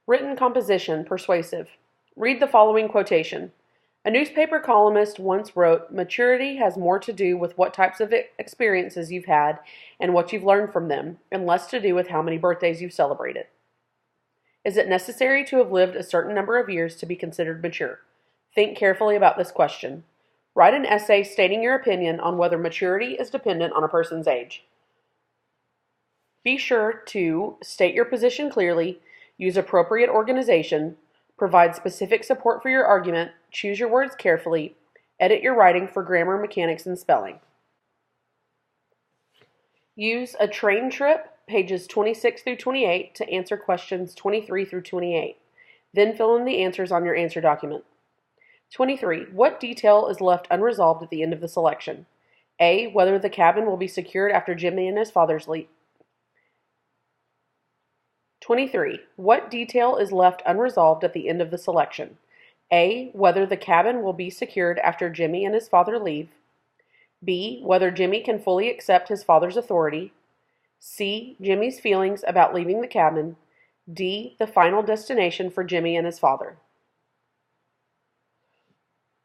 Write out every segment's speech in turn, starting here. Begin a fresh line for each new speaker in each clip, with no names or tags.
Written composition, persuasive. Read the following quotation. A newspaper columnist once wrote, "Maturity has more to do with what types of experiences you've had and what you've learned from them, and less to do with how many birthdays you've celebrated." Is it necessary to have lived a certain number of years to be considered mature? Think carefully about this question. Write an essay stating your opinion on whether maturity is dependent on a person's age. Be sure to state your position clearly, use appropriate organization, provide specific support for your argument, choose your words carefully, edit your writing for grammar, mechanics, and spelling. Use a train trip, pages 26 through 28, to answer questions 23 through 28. Then fill in the answers on your answer document. 23. What detail is left unresolved at the end of the selection? A. Whether the cabin will be secured after Jimmy and his father's leave. 23. What detail is left unresolved at the end of the selection? A. Whether the cabin will be secured after Jimmy and his father leave. B. Whether Jimmy can fully accept his father's authority. C. Jimmy's feelings about leaving the cabin. D. The final destination for Jimmy and his father.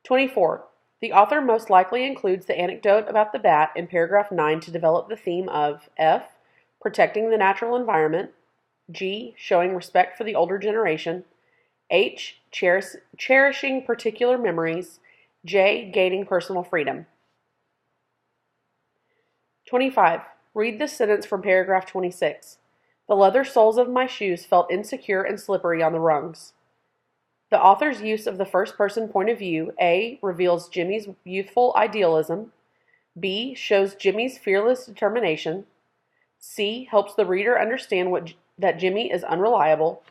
24. The author most likely includes the anecdote about the bat in paragraph 9 to develop the theme of F. Protecting the natural environment. G. Showing respect for the older generation. H. Cherishing particular memories. J. Gaining personal freedom. 25. Read this sentence from paragraph 26. The leather soles of my shoes felt insecure and slippery on the rungs. The author's use of the first-person point of view, A. reveals Jimmy's youthful idealism. B. shows Jimmy's fearless determination. C. helps the reader understand that Jimmy is unreliable.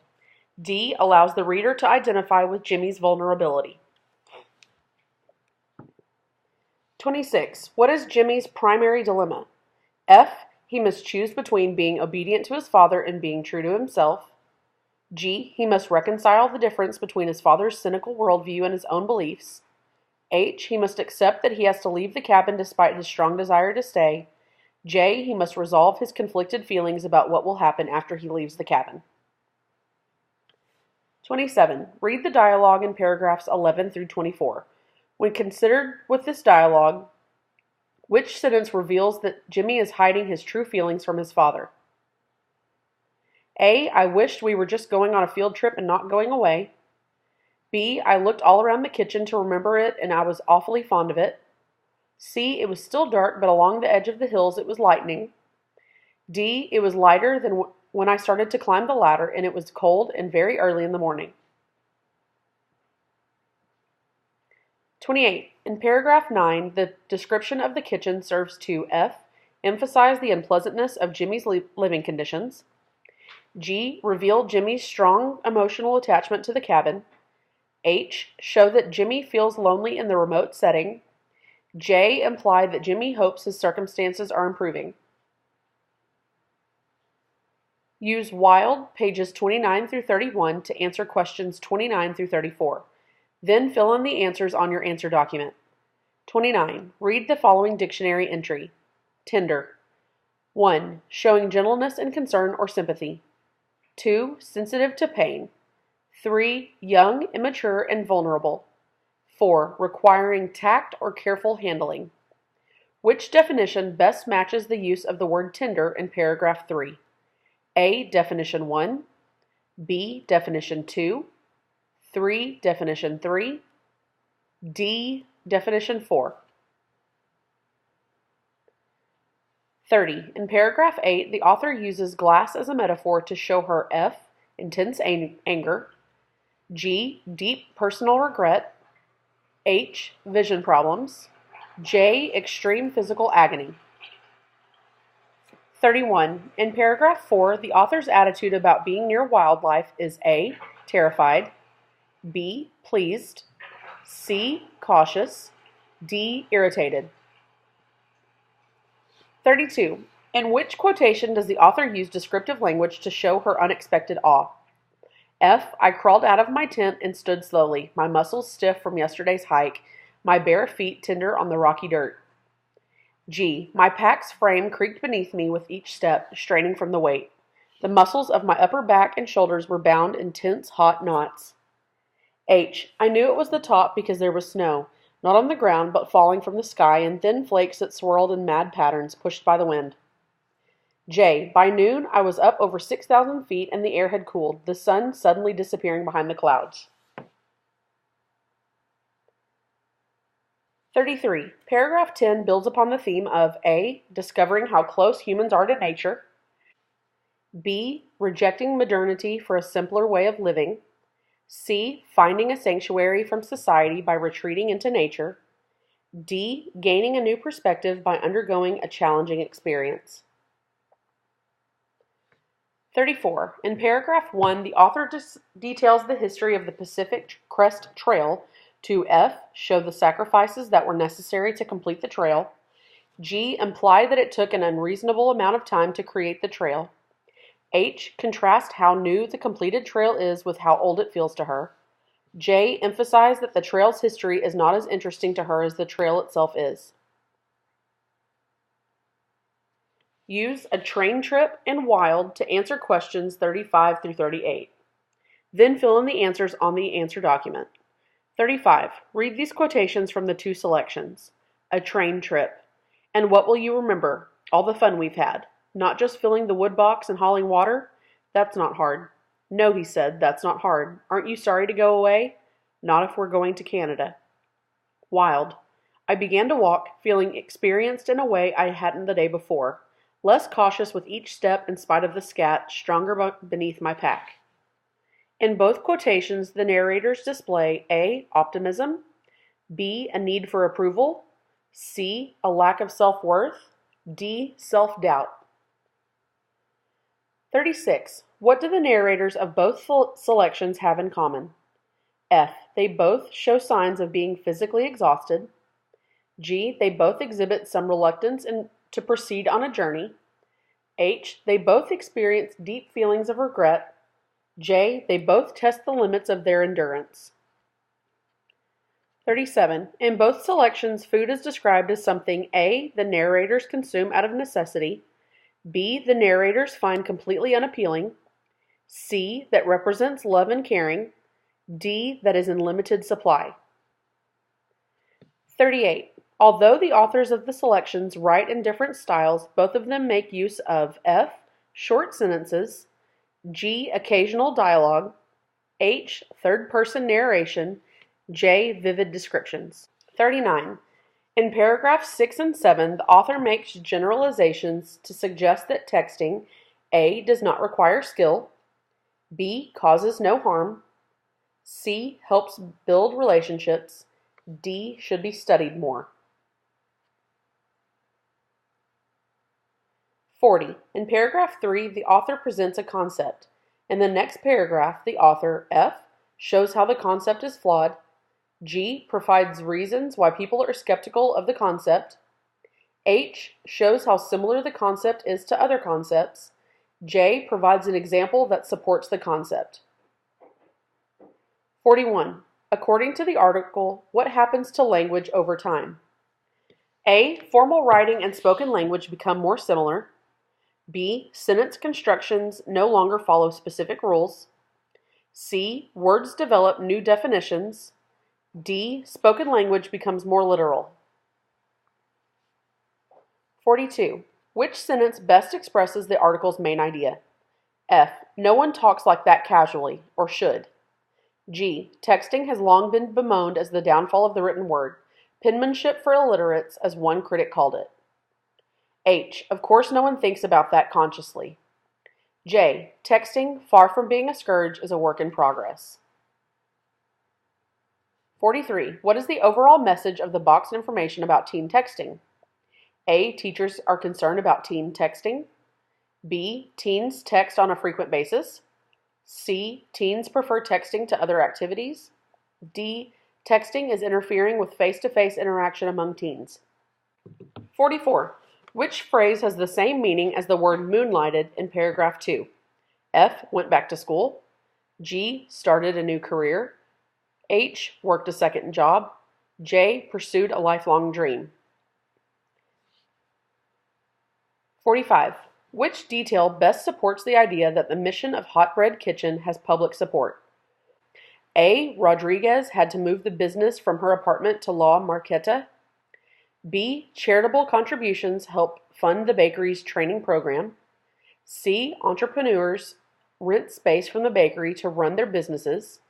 D. allows the reader to identify with Jimmy's vulnerability. 26. What is Jimmy's primary dilemma? F. He must choose between being obedient to his father and being true to himself. G. He must reconcile the difference between his father's cynical worldview and his own beliefs. H. He must accept that he has to leave the cabin despite his strong desire to stay. J. He must resolve his conflicted feelings about what will happen after he leaves the cabin. 27. Read the dialogue in paragraphs 11 through 24. When considered with this dialogue, which sentence reveals that Jimmy is hiding his true feelings from his father? A. I wished we were just going on a field trip and not going away. B. I looked all around the kitchen to remember it and I was awfully fond of it. C. It was still dark, but along the edge of the hills it was lightning. D. It was lighter than when I started to climb the ladder, and it was cold and very early in the morning. 28. In paragraph 9, the description of the kitchen serves to F. emphasize the unpleasantness of Jimmy's living conditions. G. reveal Jimmy's strong emotional attachment to the cabin. H. show that Jimmy feels lonely in the remote setting. J. imply that Jimmy hopes his circumstances are improving. Use Wild, pages 29 through 31, to answer questions 29 through 34. Then fill in the answers on your answer document. 29. Read the following dictionary entry. Tender. 1. Showing gentleness and concern or sympathy. 2. Sensitive to pain. 3. Young, immature, and vulnerable. 4. Requiring tact or careful handling. Which definition best matches the use of the word tender in paragraph 3? A. Definition 1. B. Definition 2. 3. Definition 3. D. Definition 4. 30. In paragraph 8, the author uses glass as a metaphor to show her F. Intense anger. G. Deep personal regret. H. Vision problems. J. Extreme physical agony. 31. In paragraph 4, the author's attitude about being near wildlife is A. Terrified. B. Pleased. C. Cautious. D. Irritated. 32. In which quotation does the author use descriptive language to show her unexpected awe? F. I crawled out of my tent and stood slowly, my muscles stiff from yesterday's hike, my bare feet tender on the rocky dirt. G. My pack's frame creaked beneath me with each step, straining from the weight. The muscles of my upper back and shoulders were bound in tense, hot knots. H. I knew it was the top because there was snow, not on the ground, but falling from the sky in thin flakes that swirled in mad patterns, pushed by the wind. J. By noon, I was up over 6,000 feet and the air had cooled, the sun suddenly disappearing behind the clouds. 33. Paragraph 10 builds upon the theme of A. Discovering how close humans are to nature. B. Rejecting modernity for a simpler way of living. C. Finding a sanctuary from society by retreating into nature. D. Gaining a new perspective by undergoing a challenging experience. 34. In paragraph 1, the author details the history of the Pacific Crest Trail to F. Show the sacrifices that were necessary to complete the trail. G. Imply that it took an unreasonable amount of time to create the trail. H. Contrast how new the completed trail is with how old it feels to her. J. Emphasize that the trail's history is not as interesting to her as the trail itself is. Use a train trip and wild to answer questions 35 through 38. Then fill in the answers on the answer document. 35. Read these quotations from the two selections. A train trip. And what will you remember? All the fun we've had. Not just filling the wood box and hauling water? That's not hard. No, he said, that's not hard. Aren't you sorry to go away? Not if we're going to Canada. Wild. I began to walk, feeling experienced in a way I hadn't the day before. Less cautious with each step in spite of the scat, stronger beneath my pack. In both quotations, the narrators display A. Optimism, B. A need for approval, C. A lack of self-worth, D. Self-doubt. 36. What do the narrators of both selections have in common? F. They both show signs of being physically exhausted. G. They both exhibit some reluctance to proceed on a journey. H. They both experience deep feelings of regret. J. They both test the limits of their endurance. 37. In both selections, food is described as something A. The narrators consume out of necessity. B. The narrators find completely unappealing. C. That represents love and caring. D. That is in limited supply. 38. Although the authors of the selections write in different styles, both of them make use of F. Short sentences, G. Occasional dialogue, H. Third-person narration, J. Vivid descriptions. 39. In paragraphs 6 and 7, the author makes generalizations to suggest that texting A. does not require skill, B. causes no harm, C. helps build relationships, D. should be studied more. 40. In paragraph 3, the author presents a concept. In the next paragraph, the author, F. shows how the concept is flawed, G. provides reasons why people are skeptical of the concept, H. shows how similar the concept is to other concepts, J. provides an example that supports the concept. 41. According to the article, what happens to language over time? A. Formal writing and spoken language become more similar. B. Sentence constructions no longer follow specific rules. C. Words develop new definitions. D. Spoken language becomes more literal. 42. Which sentence best expresses the article's main idea? F. No one talks like that casually, or should. G. Texting has long been bemoaned as the downfall of the written word. Penmanship for illiterates, as one critic called it. H. Of course no one thinks about that consciously. J. Texting, far from being a scourge, is a work in progress. 43. What is the overall message of the boxed information about teen texting? A. Teachers are concerned about teen texting. B. Teens text on a frequent basis. C. Teens prefer texting to other activities. D. Texting is interfering with face-to-face interaction among teens. 44. Which phrase has the same meaning as the word moonlighted in paragraph 2? F. Went back to school. G. Started a new career. H. Worked a second job. J. Pursued a lifelong dream. 45. Which detail best supports the idea that the mission of Hot Bread Kitchen has public support? A. Rodriguez had to move the business from her apartment to La Marqueta. B. Charitable contributions help fund the bakery's training program. C. Entrepreneurs rent space from the bakery to run their businesses.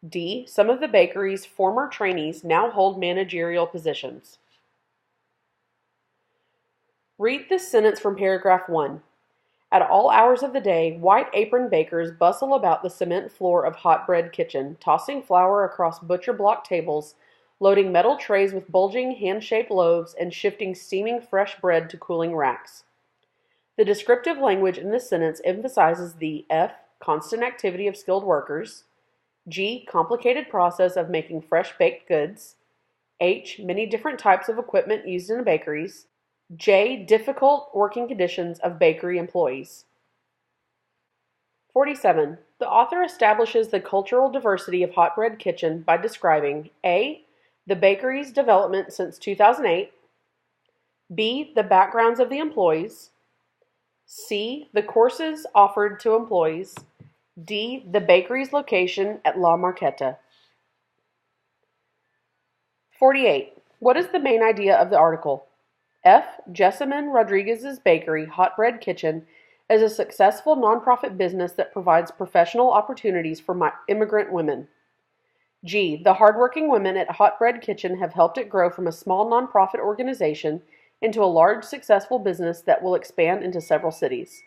D. Some of the bakery's former trainees now hold managerial positions. Read this sentence from paragraph 1. At all hours of the day, white apron bakers bustle about the cement floor of Hot Bread Kitchen, tossing flour across butcher block tables, loading metal trays with bulging hand-shaped loaves, and shifting steaming fresh bread to cooling racks. The descriptive language in this sentence emphasizes the F. Constant activity of skilled workers, G. Complicated process of making fresh baked goods, H. Many different types of equipment used in bakeries, J. Difficult working conditions of bakery employees. 47. The author establishes the cultural diversity of Hot Bread Kitchen by describing A. The bakery's development since 2008, B. The backgrounds of the employees, C. The courses offered to employees, D. The bakery's location at La Marqueta. 48. What is the main idea of the article? F. Jessamine Rodriguez's Bakery, Hot Bread Kitchen, is a successful nonprofit business that provides professional opportunities for immigrant women. G. The hardworking women at Hot Bread Kitchen have helped it grow from a small nonprofit organization into a large, successful business that will expand into several cities.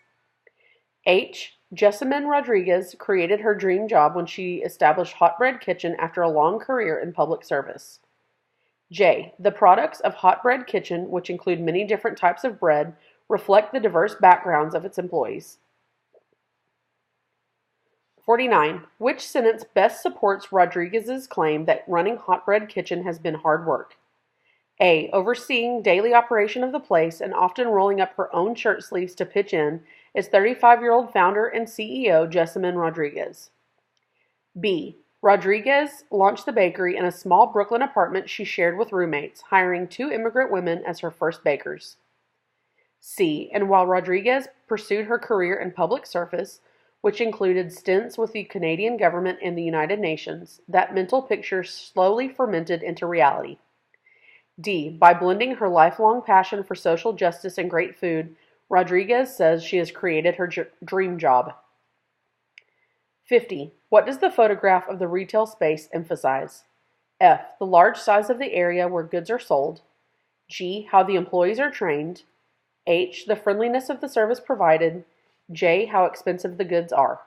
H. Jessamine Rodriguez created her dream job when she established Hot Bread Kitchen after a long career in public service. J. The products of Hot Bread Kitchen, which include many different types of bread, reflect the diverse backgrounds of its employees. 49. Which sentence best supports Rodriguez's claim that running Hot Bread Kitchen has been hard work? A. Overseeing daily operation of the place and often rolling up her own shirt sleeves to pitch in is 35-year-old founder and CEO Jessamine Rodriguez. B. Rodriguez launched the bakery in a small Brooklyn apartment she shared with roommates, hiring 2 immigrant women as her first bakers. C. And while Rodriguez pursued her career in public service, which included stints with the Canadian government and the United Nations, that mental picture slowly fermented into reality. D. By blending her lifelong passion for social justice and great food, Rodriguez says she has created her dream job. 50. What does the photograph of the retail space emphasize? F. The large size of the area where goods are sold. G. How the employees are trained. H. The friendliness of the service provided. J. How expensive the goods are.